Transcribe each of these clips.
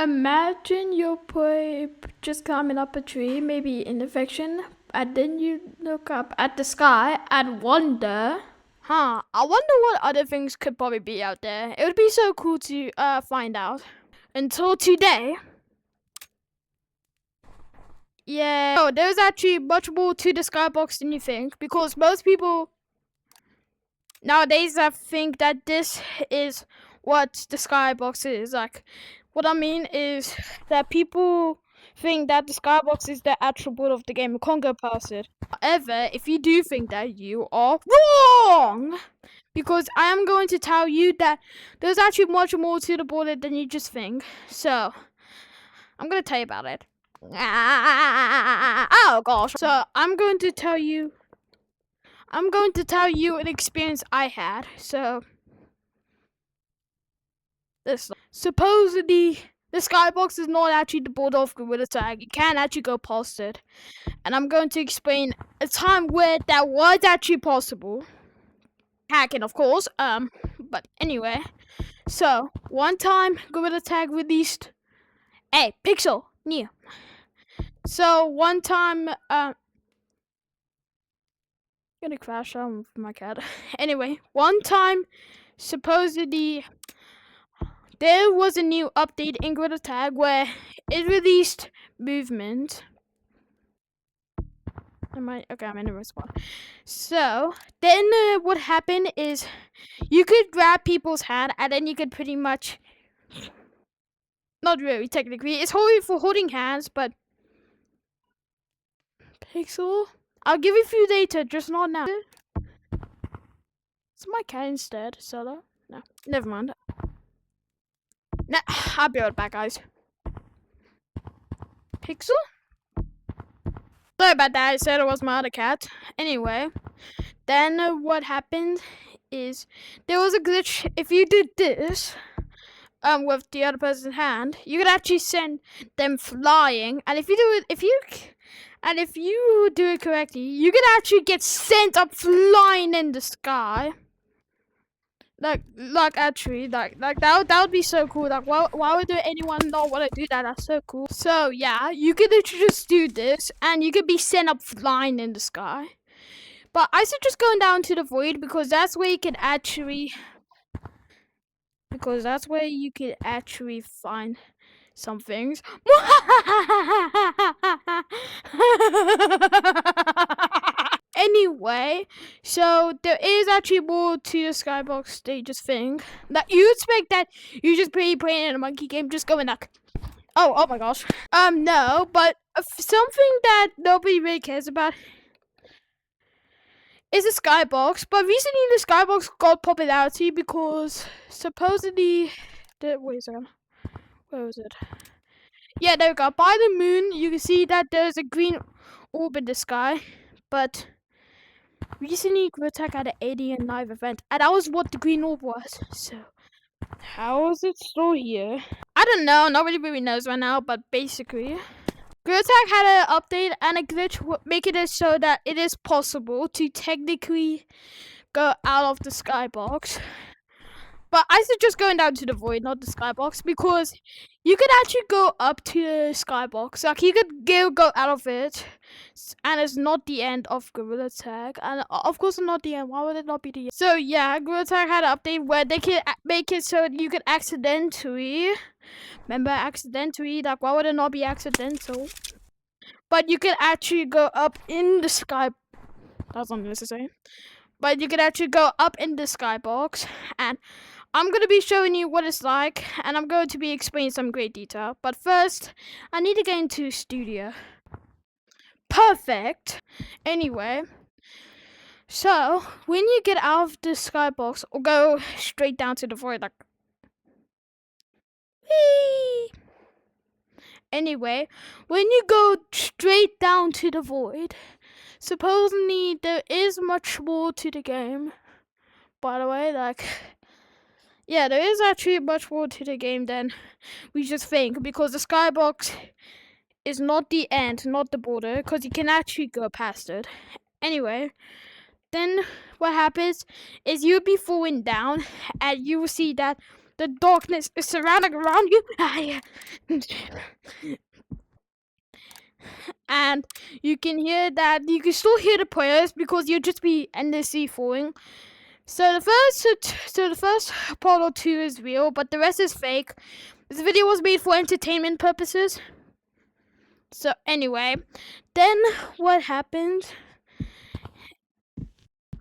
Imagine your boy just climbing up a tree, maybe in a fiction, and then you look up at the sky and wonder. I wonder what other things could probably be out there. It would be so cool to find out. Until today. Yeah. Oh, there's actually much more to the skybox than you think, because most people nowadays think that this is what the skybox is. Like, what I mean is that people think that the skybox is the attribute of the game. You can't go past it. However, if you do think that, you are wrong! Because I am going to tell you that there's actually much more to the border than you just think. So, I'm going to tell you about it. Oh gosh. So, I'm going to tell you an experience I had. So, supposedly, the skybox is not actually the border of Gorilla Tag. You can actually go past it. And I'm going to explain a time where that was actually possible. Hacking, of course. But anyway. So, one time, Gorilla Tag released... Hey, Pixel, Neo. So, one time, gonna crash on my cat. Anyway, one time, supposedly, there was a new update in Gorilla Tag where it released movement. Okay, I'm in a respawn. So, then what happened is you could grab people's hand and then you could pretty much... Not really, technically. It's holding for holding hands, but... Pixel? I'll give you a few later, just not now. It's my cat instead, Solo. No, never mind. Nah, I'll be right back, guys. Pixel? Sorry about that, I said it was my other cat. Anyway, then what happened is there was a glitch. If you did this, with the other person's hand, you could actually send them flying. And if you do it correctly, you could actually get sent up flying in the sky. Like actually, that would be so cool. Like, why would anyone not want to do that? That's so cool. So yeah, you could literally just do this, and you could be sent up flying in the sky. But I suggest going down to the void because that's where you can actually. Because that's where you could actually find some things. Anyway, so there is actually more to the skybox they just think. That you expect that you just be playing in a monkey game, just going like, oh my gosh. No, but something that nobody really cares about is the skybox. But recently the skybox got popularity because supposedly wait a second. Where was it? Yeah, there we go. By the moon, you can see that there's a green orb in the sky, but recently, Grotech had an alien live event, and that was what the green orb was. So, how is it still here? I don't know. Nobody really knows right now, but basically, Grotech had an update and a glitch making it so that it is possible to technically go out of the skybox. But I suggest going down to the void, not the skybox, because you could actually go up to the skybox. Like, you could go out of it, and it's not the end of Gorilla Tag. And of course, it's not the end. Why would it not be the end? So, yeah, Gorilla Tag had an update where they could make it so you could accidentally... Remember, accidentally? Like, why would it not be accidental? But you could actually go up in the sky... That's unnecessary. But you could actually go up in the skybox, and... I'm going to be showing you what it's like, and I'm going to be explaining some great detail. But first, I need to get into studio. Perfect! Anyway, so, when you get out of the skybox, or go straight down to the void, like... Whee! Anyway, when you go straight down to the void, supposedly there is much more to the game. By the way, like... Yeah, there is actually much more to the game than we just think, because the skybox is not the end, not the border, because you can actually go past it. Anyway, then what happens is you'll be falling down, and you will see that the darkness is surrounding around you. And you can hear that. You can still hear the prayers because you'll just be endlessly falling. So the first part or two is real, but the rest is fake. This video was made for entertainment purposes. So anyway, then what happened?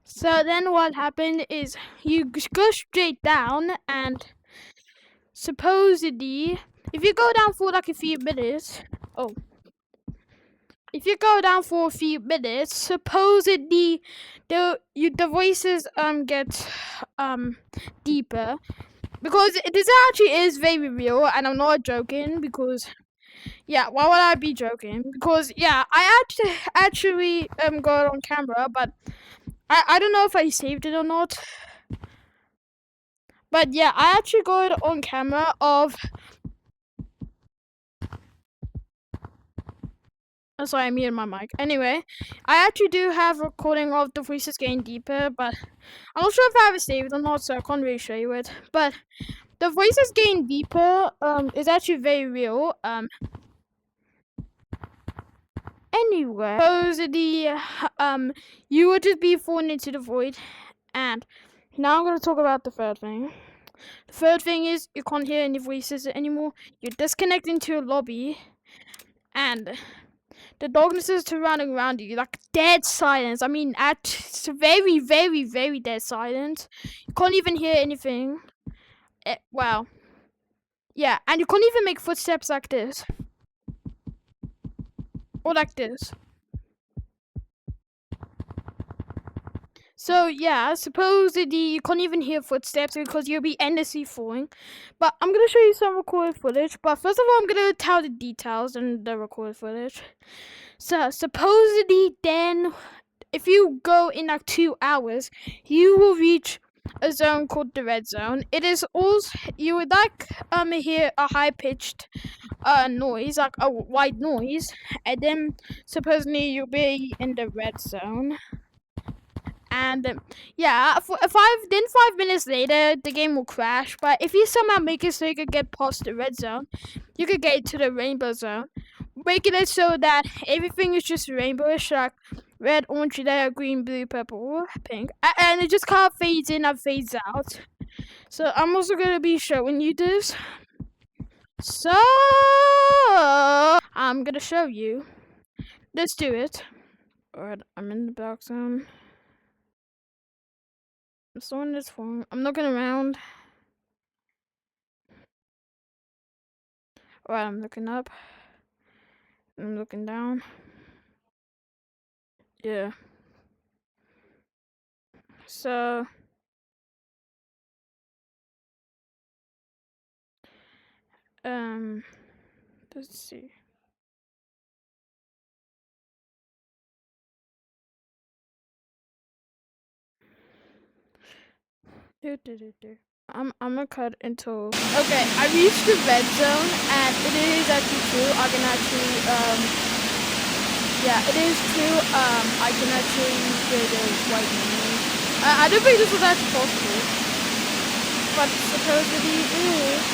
So then what happened is you go straight down, and supposedly, if you go down for like a few minutes, if you go down for a few minutes, supposedly the voices get deeper, because this actually is very real, and I'm not joking, because yeah, why would I be joking? Because yeah, I actually got it on camera, but I don't know if I saved it or not. But yeah, I actually got it on camera of. Oh, sorry, I muted my mic. Anyway, I actually do have a recording of the voices getting deeper, but I'm not sure if I have it saved or not, so I can't really show you it. But the voices getting deeper is actually very real. Anyway, supposedly you would just be falling into the void, and now I'm gonna talk about the third thing. The third thing is you can't hear any voices anymore. You're disconnecting to a lobby, and the darkness is surrounding around you, like dead silence. I mean, it's very, very, very dead silence. You can't even hear anything. Wow. Yeah, and you can't even make footsteps like this. Or like this. So yeah, supposedly you can't even hear footsteps because you'll be endlessly falling. But I'm gonna show you some recorded footage. But first of all, I'm gonna tell the details in the recorded footage. So supposedly then, if you go in like 2 hours, you will reach a zone called the red zone. It is also, you would like hear a high pitched noise, like a white noise, and then supposedly you'll be in the red zone. And yeah, 5 minutes later, the game will crash. But if you somehow make it so you could get past the red zone, you could get to the rainbow zone, making it so that everything is just rainbowish, like red, orange, yellow, green, blue, purple, pink, and it just kind of fades in and fades out. So I'm also gonna be showing you this. So I'm gonna show you. Let's do it. Alright, I'm in the black zone. I'm still in this form. I'm looking around. Alright, I'm looking up. I'm looking down. Yeah. So let's see. I'm gonna cut until okay, I reached the red zone, and it is actually true. I can actually yeah, it is true. I can actually hear the white noise. I don't think this was actually possible, but supposedly it is.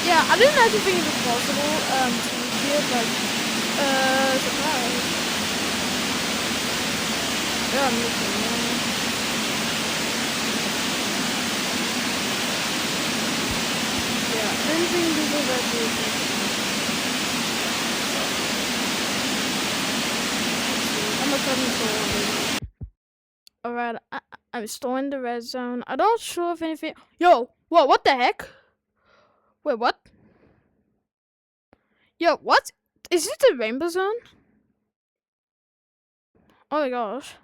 Yeah, I didn't actually think it was possible to hear, but surprise. Yeah, I'm looking now. Yeah, I didn't think this was actually possible. I'm gonna cut until alright, I'm still in the red zone. I'm not sure if anything. Yo, what the heck? Wait, what? Yo, what? Is it the rainbow zone? Oh my gosh.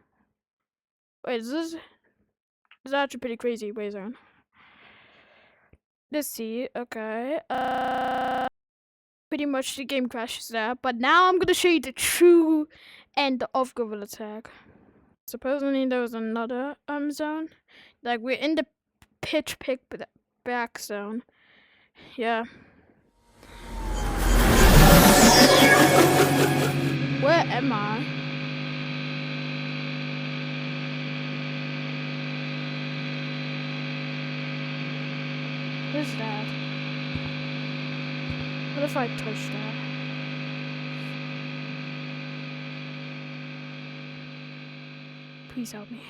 Wait, this is actually pretty crazy. Wait a second. Let's see. Okay. Pretty much the game crashes there. But now I'm gonna show you the true end of Gorilla Tag. Supposedly there was another zone. Like we're in the pitch back zone. Yeah. Where am I? is that? What if I touch that? Please help me.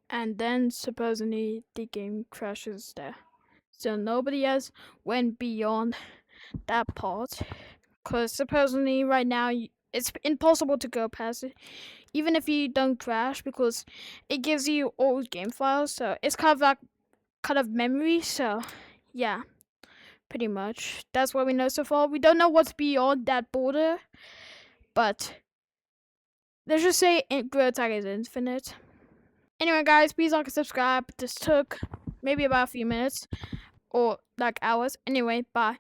And then supposedly the game crashes there. So nobody else went beyond that part. Because supposedly right now it's impossible to go past it. Even if you don't crash, because it gives you old game files. So it's kind of like memory. So yeah, pretty much. That's what we know so far. We don't know what's beyond that border. But let's just say Grow Tag is infinite. Anyway, guys, please like and subscribe. This took maybe about a few minutes or like hours. Anyway, bye.